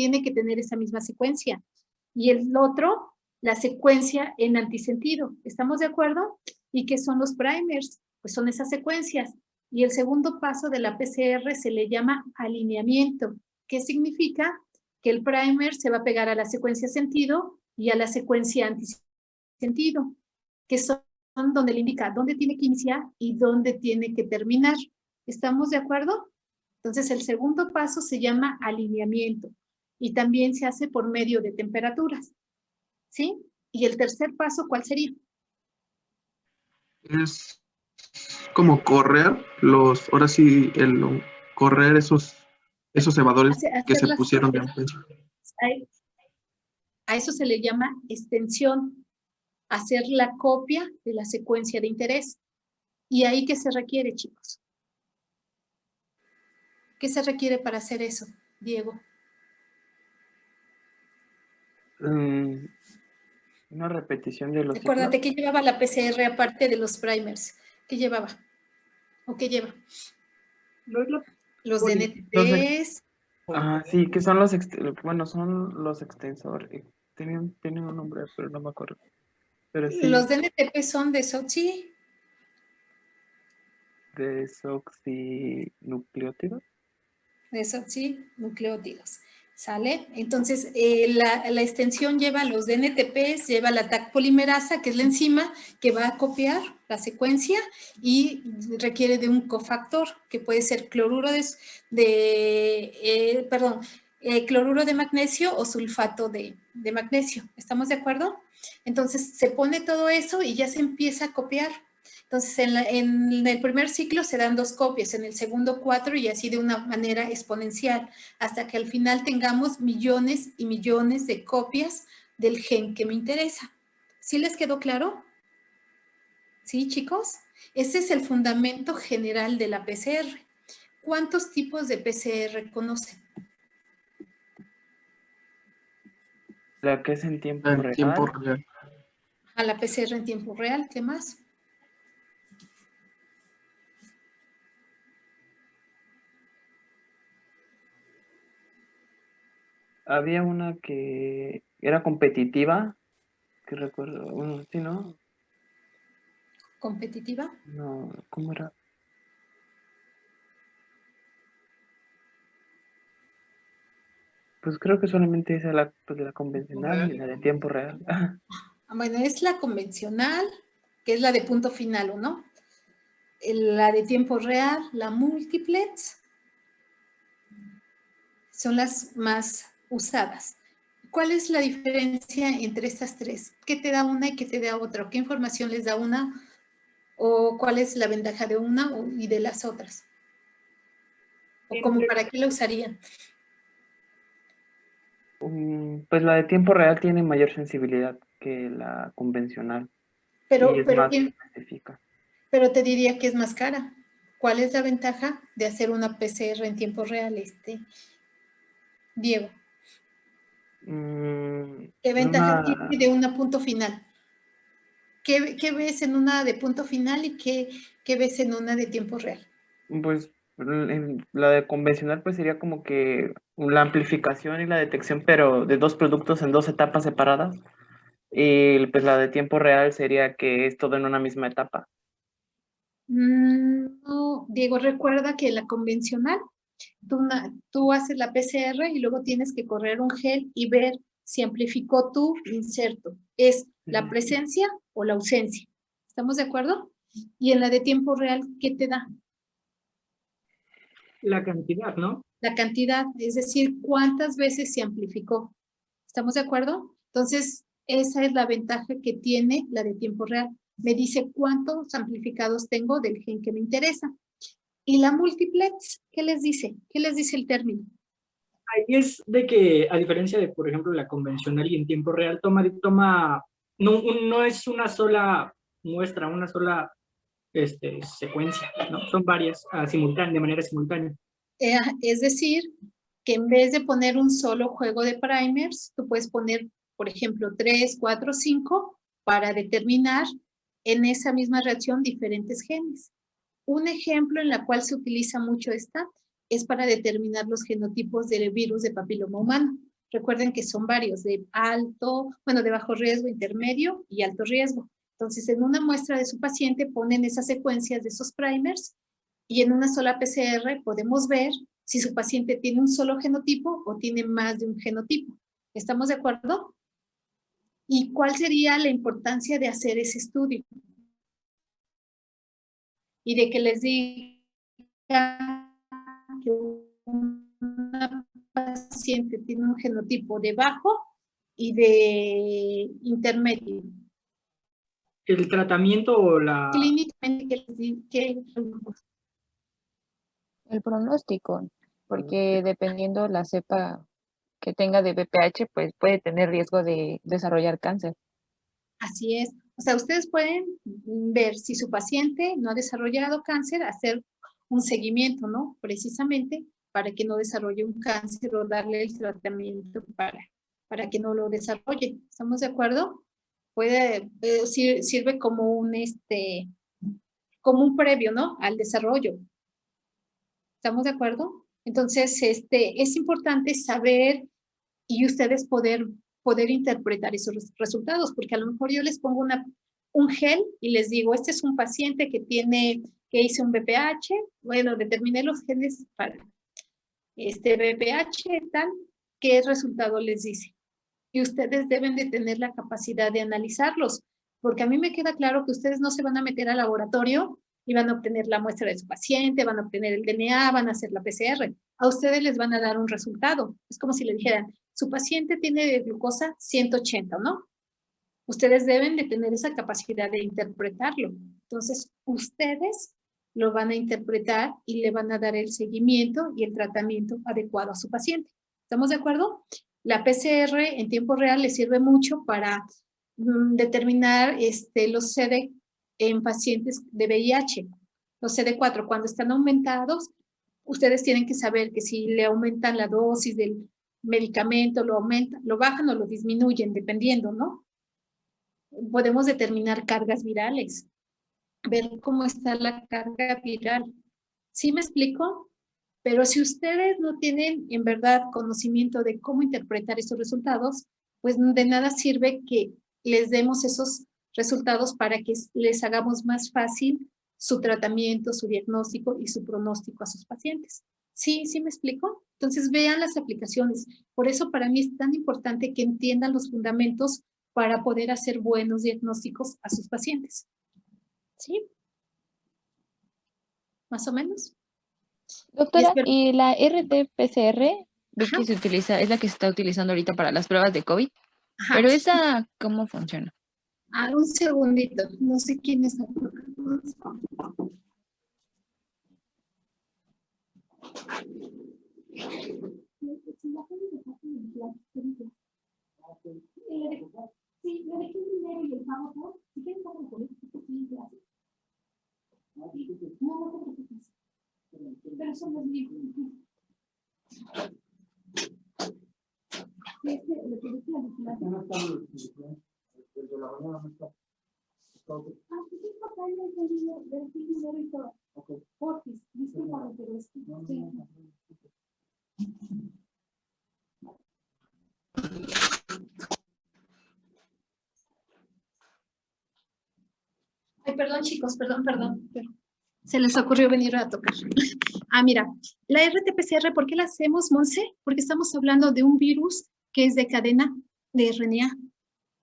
tiene que tener esa misma secuencia. Y el otro, la secuencia en antisentido. ¿Estamos de acuerdo? ¿Y qué son los primers? Pues son esas secuencias. Y el segundo paso de la PCR se le llama alineamiento. ¿Qué significa? Que el primer se va a pegar a la secuencia sentido y a la secuencia antisentido, que son donde le indica dónde tiene que iniciar y dónde tiene que terminar. ¿Estamos de acuerdo? Entonces, el segundo paso se llama alineamiento y también se hace por medio de temperaturas. ¿Sí? Y el tercer paso, ¿cuál sería? Es como correr ahora sí, correr esos cebadores que Hacer se las pusieron de copias. antes. A eso se le llama extensión, hacer la copia de la secuencia de interés. ¿Y ahí qué se requiere, chicos? ¿Qué se requiere para hacer eso, Diego? Una repetición de los Acuérdate ciclos. que llevaba la PCR aparte de los primers. ¿Qué llevaba? ¿O qué lleva? No es la Los poli- DNTs. Sí, que son son los extensores. Tienen un nombre, pero no me acuerdo. Pero sí, Los DNTP son desoxinucleótidos. desoxinucleótidos. ¿Sale? Entonces, la extensión lleva los DNTPs, lleva la TAC polimerasa, que es la enzima que va a copiar la secuencia y requiere de un cofactor, que puede ser cloruro cloruro de magnesio o sulfato de magnesio. ¿Estamos de acuerdo? Entonces, se pone todo eso y ya se empieza a copiar. Entonces, en el primer ciclo se dan 2 copias, en el segundo 4 y así de una manera exponencial, hasta que al final tengamos millones y millones de copias del gen que me interesa. ¿Sí les quedó claro? ¿Sí, chicos? Ese es el fundamento general de la PCR. ¿Cuántos tipos de PCR conocen? La que es en tiempo En real. tiempo real. A la PCR en tiempo real, ¿qué más? Había una que era competitiva, que recuerdo, sí, ¿no? ¿Competitiva? No, ¿cómo era? Pues creo que solamente esa la convencional y la de tiempo real. Bueno, es la convencional, que es la de punto final, ¿o no? La de tiempo real, la multiplex, son las más usadas. ¿Cuál es la diferencia entre estas tres? ¿Qué te da una y qué te da otra? ¿Qué información les da una? ¿O cuál es la ventaja de una y de las otras? ¿O cómo para qué la usarían? Pues la de tiempo real tiene mayor sensibilidad que la convencional. Pero, y es pero, más específica. pero te diría que es más cara. ¿Cuál es la ventaja de hacer una PCR en tiempo real, Diego? ¿Qué ventaja tiene de una punto final? ¿Qué ves en una de punto final y qué ves en una de tiempo real? Pues la de convencional pues sería como que la amplificación y la detección, pero de 2 productos en 2 etapas separadas. Y pues la de tiempo real sería que es todo en una misma etapa. No, Diego, recuerda que la convencional, tú haces la PCR y luego tienes que correr un gel y ver si amplificó tu inserto. Es la presencia o la ausencia. ¿Estamos de acuerdo? Y en la de tiempo real, ¿qué te da? La cantidad, ¿no? La cantidad, es decir, cuántas veces se amplificó. ¿Estamos de acuerdo? Entonces, esa es la ventaja que tiene la de tiempo real. Me dice cuántos amplificados tengo del gen que me interesa. ¿Y la multiplex? ¿Qué les dice? ¿Qué les dice el término? Ahí es de que, a diferencia de, por ejemplo, la convencional y en tiempo real, no es una sola muestra, una sola secuencia, ¿no? Son varias de manera simultánea. Es decir, que en vez de poner un solo juego de primers, tú puedes poner, por ejemplo, 3, 4, 5 para determinar en esa misma reacción diferentes genes. Un ejemplo en la cual se utiliza mucho esta es para determinar los genotipos del virus de papiloma humano. Recuerden que son varios, de bajo riesgo, intermedio y alto riesgo. Entonces, en una muestra de su paciente ponen esas secuencias de esos primers y en una sola PCR podemos ver si su paciente tiene un solo genotipo o tiene más de un genotipo. ¿Estamos de acuerdo? ¿Y cuál sería la importancia de hacer ese estudio? Y de que les diga que una paciente tiene un genotipo de bajo y de intermedio. El tratamiento o la... Clínicamente, El pronóstico, porque dependiendo la cepa que tenga de BPH, pues puede tener riesgo de desarrollar cáncer. Así es. O sea, ustedes pueden ver si su paciente no ha desarrollado cáncer, hacer un seguimiento, ¿no? Precisamente para que no desarrolle un cáncer o darle el tratamiento para que no lo desarrolle. ¿Estamos de acuerdo? Sirve como un previo, ¿no? Al desarrollo. ¿Estamos de acuerdo? Entonces, es importante saber y ustedes poder interpretar esos resultados, porque a lo mejor yo les pongo un gel y les digo, este es un paciente que hizo un BPH, bueno, determiné los genes para BPH, tal, ¿qué resultado les dice? Y ustedes deben de tener la capacidad de analizarlos, porque a mí me queda claro que ustedes no se van a meter al laboratorio y van a obtener la muestra de su paciente, van a obtener el DNA, van a hacer la PCR. A ustedes les van a dar un resultado. Es como si le dijeran, su paciente tiene de glucosa 180, ¿no? Ustedes deben de tener esa capacidad de interpretarlo. Entonces, ustedes lo van a interpretar y le van a dar el seguimiento y el tratamiento adecuado a su paciente. ¿Estamos de acuerdo? La PCR en tiempo real les sirve mucho para determinar los CD en pacientes de VIH. Los CD4, cuando están aumentados, ustedes tienen que saber que si le aumentan la dosis del medicamento, lo bajan o lo disminuyen, dependiendo, ¿no? Podemos determinar cargas virales, ver cómo está la carga viral. ¿Sí me explico? Pero si ustedes no tienen en verdad conocimiento de cómo interpretar esos resultados, pues de nada sirve que les demos esos resultados para que les hagamos más fácil su tratamiento, su diagnóstico y su pronóstico a sus pacientes. ¿Sí me explico? Entonces vean las aplicaciones. Por eso para mí es tan importante que entiendan los fundamentos para poder hacer buenos diagnósticos a sus pacientes. ¿Sí? ¿Más o menos? Doctora, ¿y la RT-PCR Ajá. que se utiliza, es la que se está utilizando ahorita para las pruebas de COVID? Ajá. Pero esa, ¿cómo funciona? Un segundito, no sé quién es. Sí, le dejé el dinero y el pago, si quieren pagar con esto, gracias. No te preocupes. Pero son los míos. Lo que decía la vigilancia. No está desde la mañana no está. Sí, papá, le dejé el dinero y todo. Porfis, discúlpame, pero es que sí. Ay, perdón, chicos, perdón. Se les ocurrió venir a tocar. Mira, la RT-PCR, ¿por qué la hacemos, Monse? Porque estamos hablando de un virus que es de cadena de RNA.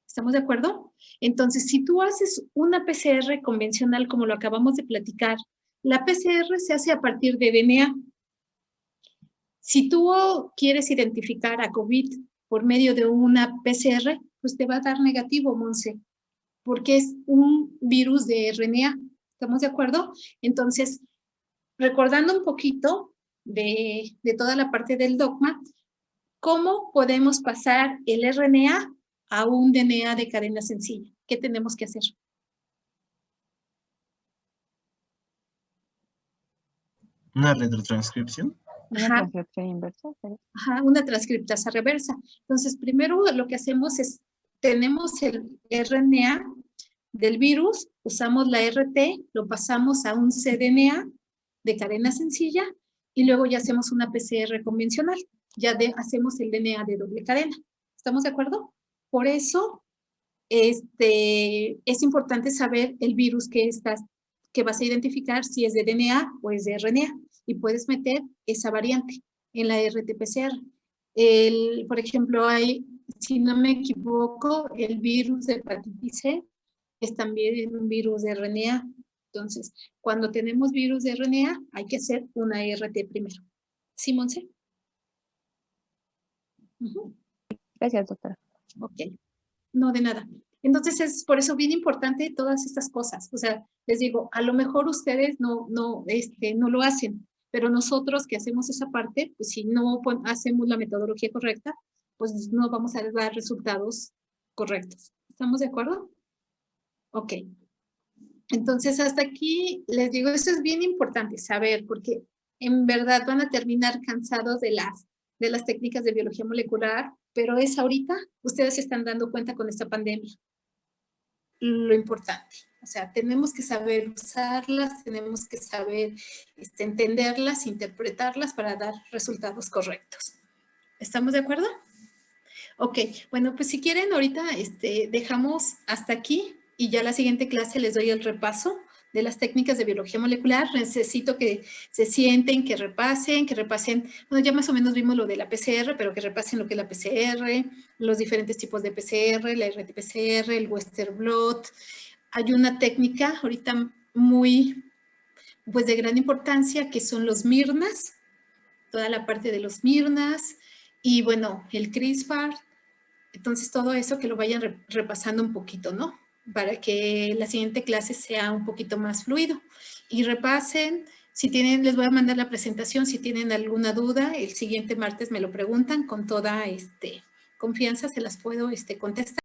¿Estamos de acuerdo? Entonces, si tú haces una PCR convencional, como lo acabamos de platicar, la PCR se hace a partir de DNA. Si tú quieres identificar a COVID por medio de una PCR, pues te va a dar negativo, Monse, porque es un virus de RNA. ¿Estamos de acuerdo? Entonces, recordando un poquito de toda la parte del dogma, ¿cómo podemos pasar el RNA a un DNA de cadena sencilla? ¿Qué tenemos que hacer? ¿Una retrotranscripción? ¿Una transcripción inversa? Ajá, una transcriptasa reversa. Entonces, primero lo que hacemos es, tenemos el RNA del virus, usamos la RT, lo pasamos a un cDNA de cadena sencilla y luego ya hacemos una PCR convencional. ya hacemos el DNA de doble cadena. ¿Estamos de acuerdo? Por eso es importante saber el virus que vas a identificar, si es de DNA o es de RNA, y puedes meter esa variante en la RT-PCR. Por ejemplo, si no me equivoco, el virus de hepatitis C es también un virus de RNA. Entonces, cuando tenemos virus de RNA, hay que hacer una RT primero. ¿Sí, Monse? Gracias, doctora. Ok, no de nada. Entonces es por eso bien importante todas estas cosas. O sea, les digo, a lo mejor ustedes no lo hacen, pero nosotros que hacemos esa parte, pues si no hacemos la metodología correcta, pues no vamos a dar resultados correctos. ¿Estamos de acuerdo? Ok. Entonces hasta aquí les digo, eso es bien importante saber, porque en verdad van a terminar cansados de las técnicas de biología molecular, pero es ahorita, ustedes se están dando cuenta con esta pandemia. Lo importante, o sea, tenemos que saber usarlas, tenemos que saber entenderlas, interpretarlas para dar resultados correctos. ¿Estamos de acuerdo? Ok, bueno, pues si quieren ahorita dejamos hasta aquí y ya la siguiente clase les doy el repaso de las técnicas de biología molecular. Necesito que se sienten, que repasen, bueno, ya más o menos vimos lo de la PCR, pero que repasen lo que es la PCR, los diferentes tipos de PCR, la RT-PCR, el Western blot. Hay una técnica ahorita pues de gran importancia, que son los Mirnas, toda la parte de los Mirnas, y bueno, el CRISPR. Entonces, todo eso que lo vayan repasando un poquito, ¿no? Para que la siguiente clase sea un poquito más fluido. Y repasen, si tienen, les voy a mandar la presentación, si tienen alguna duda, el siguiente martes me lo preguntan, con toda confianza se las puedo contestar.